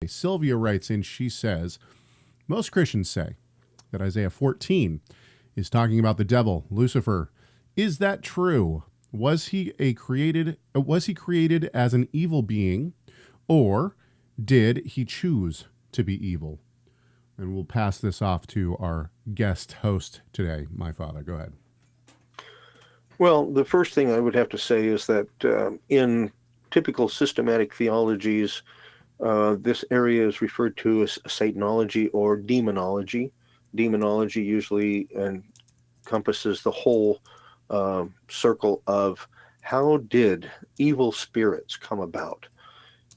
Sylvia writes in, she says, most Christians say that Isaiah 14 is talking about the devil, Lucifer. Is that true? Was he created as an evil being, or did he choose to be evil? And we'll pass this off to our guest host today, my father. Go ahead. Well, the first thing I would have to say is that in typical systematic theologies, this area is referred to as Satanology or demonology. Demonology usually encompasses the whole circle of how did evil spirits come about.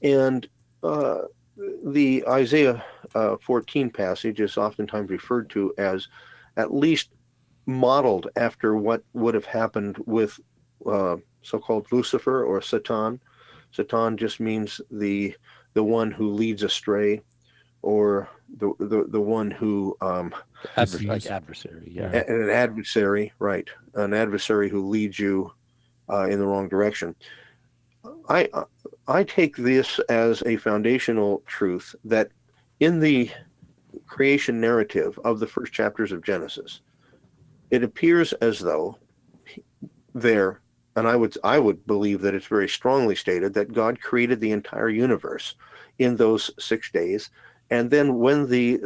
And the Isaiah 14 passage is oftentimes referred to as at least modeled after what would have happened with so-called Lucifer or Satan. Satan just means the one who leads astray, or the one who like adversary, yeah. An adversary, right? An adversary who leads you in the wrong direction. I take this as a foundational truth that in the creation narrative of the first chapters of Genesis, it appears as though there, and I would believe that it's very strongly stated that God created the entire universe in those 6 days. And then when the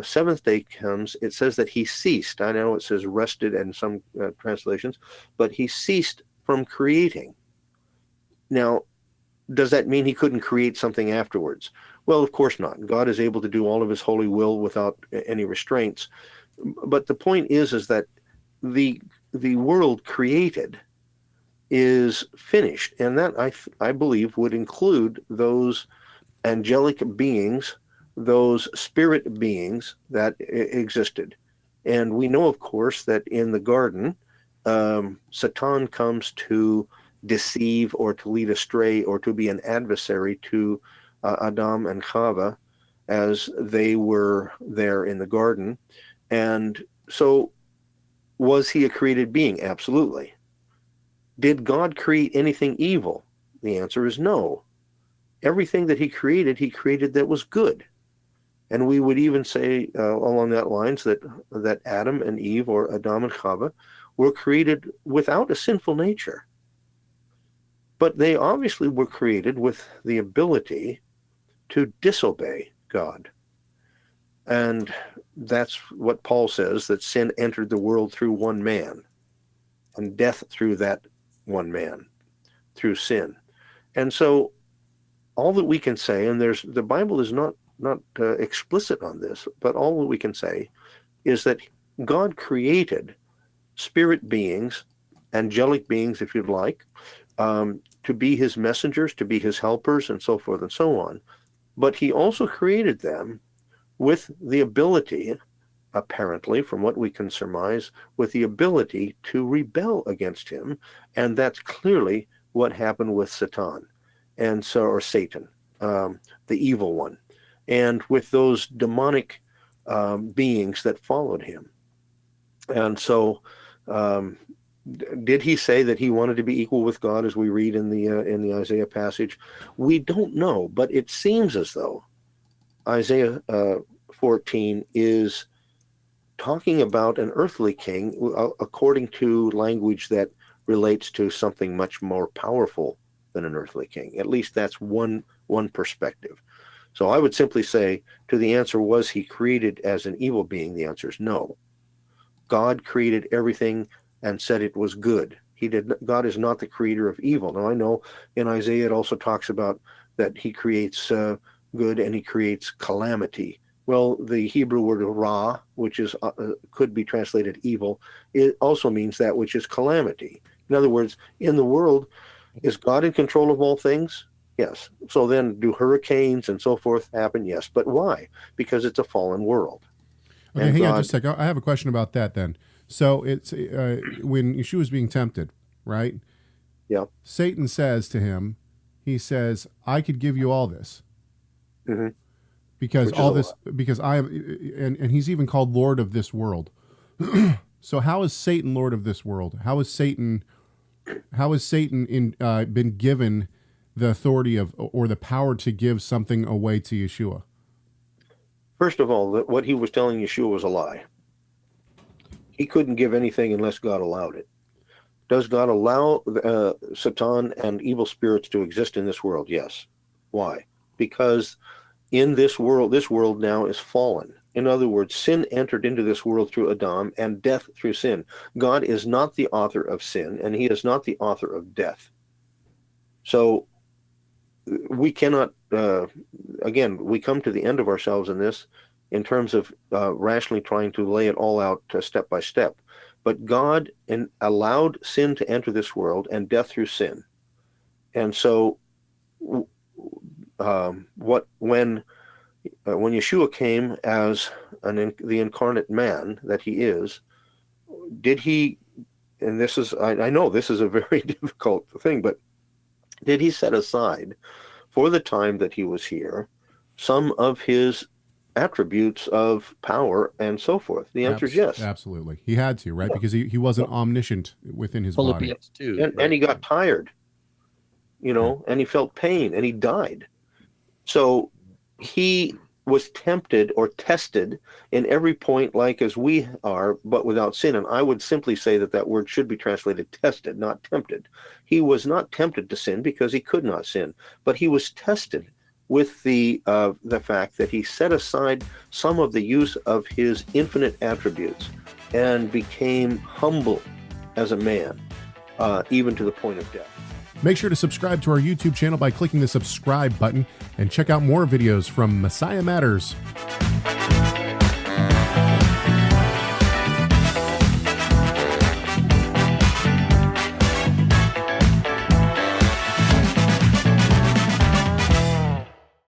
seventh day comes, it says that he ceased. I know it says rested in some translations, but he ceased from creating. Now, does that mean he couldn't create something afterwards? Well, of course not. God is able to do all of his holy will without any restraints. But the point is that the world created is finished, and that I believe would include those angelic beings, those spirit beings that existed. And we know, of course, that in the garden, Satan comes to deceive or to lead astray or to be an adversary to Adam and Chava as they were there in the garden. And so was he a created being? Absolutely. Did God create anything evil? The answer is no. Everything that he created that was good. And we would even say along that lines that Adam and Eve, or Adam and Chava, were created without a sinful nature. But they obviously were created with the ability to disobey God. And that's what Paul says, that sin entered the world through one man, and death through that one man, through sin. And so all that we can say, and the Bible is not explicit on this, but all that we can say is that God created spirit beings, angelic beings, if you'd like, to be his messengers, to be his helpers, and so forth and so on. But he also created them with the ability, apparently, from what we can surmise, with the ability to rebel against him. And that's clearly what happened with Satan, or Satan, the evil one, and with those demonic beings that followed him. And so did he say that he wanted to be equal with God, as we read in the Isaiah passage? We don't know, but it seems as though Isaiah 14 is talking about an earthly king according to language that relates to something much more powerful than an earthly king. At least that's one perspective. So I would simply say, to the answer, was he created as an evil being? The answer is no. God created everything and said it was good. God is not the creator of evil. Now, I know in Isaiah it also talks about that he creates good and he creates calamity. Well, the Hebrew word ra, which is could be translated evil, it also means that which is calamity. In other words, in the world, is God in control of all things? Yes. So then, do hurricanes and so forth happen? Yes. But why? Because it's a fallen world. Okay, hang on just a second. I have a question about that then. So it's when Yeshua is being tempted, right? Yeah. Satan says to him, he says, "I could give you all this." Mm-hmm. Because I am, and he's even called Lord of this world. So how is Satan Lord of this world? How is Satan been given the authority of or the power to give something away to Yeshua? First of all, what he was telling Yeshua was a lie. He couldn't give anything unless God allowed it. Does God allow Satan and evil spirits to exist in this world? Yes. Why? Because in this world now is fallen. In other words, sin entered into this world through Adam and death through sin. God is not the author of sin, and he is not the author of death. So we cannot, again, we come to the end of ourselves in this in terms of rationally trying to lay it all out step by step. But God allowed sin to enter this world and death through sin. And so when Yeshua came as the incarnate man that he is, did he, and this is, I know this is a very difficult thing, but did he set aside for the time that he was here some of his attributes of power and so forth? The answer is yes. Absolutely. He had to, right? Yeah. Because he wasn't omniscient within his body. Too, and he got tired, and he felt pain and he died. So he was tempted or tested in every point like as we are, but without sin. And I would simply say that word should be translated tested, not tempted. He was not tempted to sin because he could not sin, but he was tested with the fact that he set aside some of the use of his infinite attributes and became humble as a man, even to the point of death. Make sure to subscribe to our YouTube channel by clicking the subscribe button and check out more videos from Messiah Matters.